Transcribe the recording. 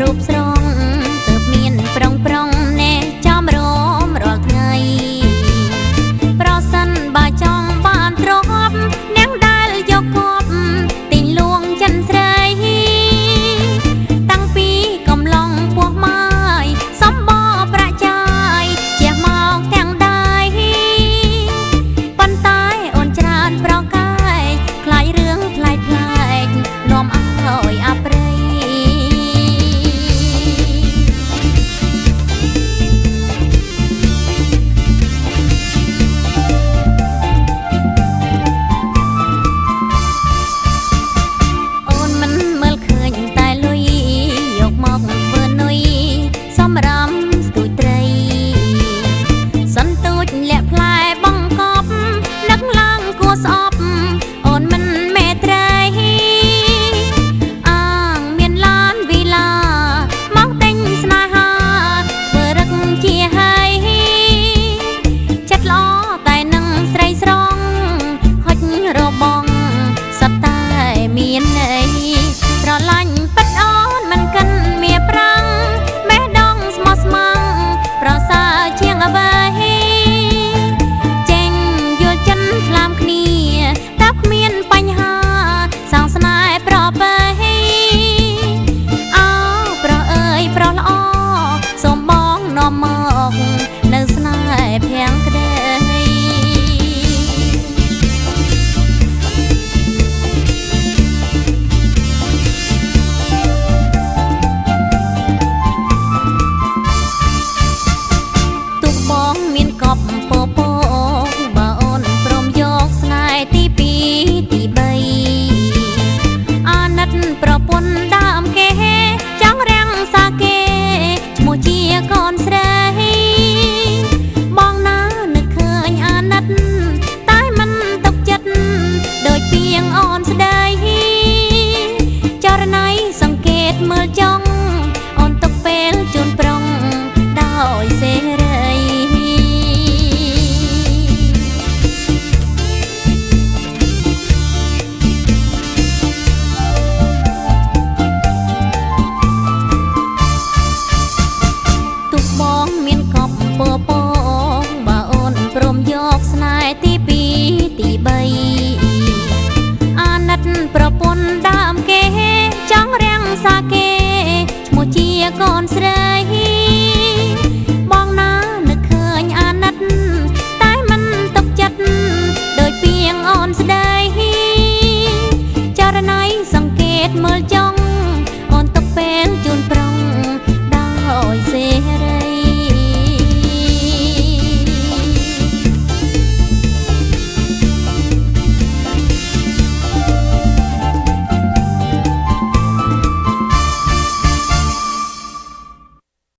រូបស្រងទើបមានប្រុងប្រុងណែចាំរមរាល់ថ្ងៃប្រសិនបើចង់បានទ្រព្យនាងដែលយកគប់ទីលួងចិនស្រីតាំងពីកំឡុងពោះម៉ាយសំបប្រាក់ចាយជះមកទាំងដៃប៉ុន្តែអូនច្រើនប្រកាយខ្លាចរឿងប្លែកប្លែកនាំឲ្យអាប្រៃសម្រាប់ស្ទួយត្រីសន្ទូចលាក់ផ្លែបងកប់នឹកឡើងគួរស្អប់អូនមិនមេត្រីអាងមានឡានវីឡាមកទិញស្នេហាធ្វើរឹកជាហើយចិត្តល្អតែនឹងស្រីស្រងហុចរបងសត្វតែមានអីស្រឡាញ់ពិតអូនមិនកិនមៀប្រាំងប្រសើរជាងអ្វីចេញយល់ចិនខ្លាមគ្នាតែគ្មានបញ្ហាសងស្នេហ៍ប្រពៃអោប្រុសអើយប្រុសល្អសូមបងនាំមកនៅស្នេហ៍ភាំងក្ដីមានកប់ពពកបើអូនព្រមយកស្នេហ៍ទី2ទី3អាណិតប្រពន្ធដើមគេចង់រាំងសាគេឈ្មោះជាកូនស្រីបងណានឹកឃើញអាណិតតែមិនទុកចិត្តដូចពីងអូនស្ដីចរណៃសង្កេតមើលចង់អូនទុកពេលជូនប្រុងដោយសេរីមានកប់ពពកបើអូនព្រមយកស្នេហ៍ទី2ទី3អាណិតប្រពន្ធដើមគេចង់រាំងសាគេឈ្មោះជាកូនស្រី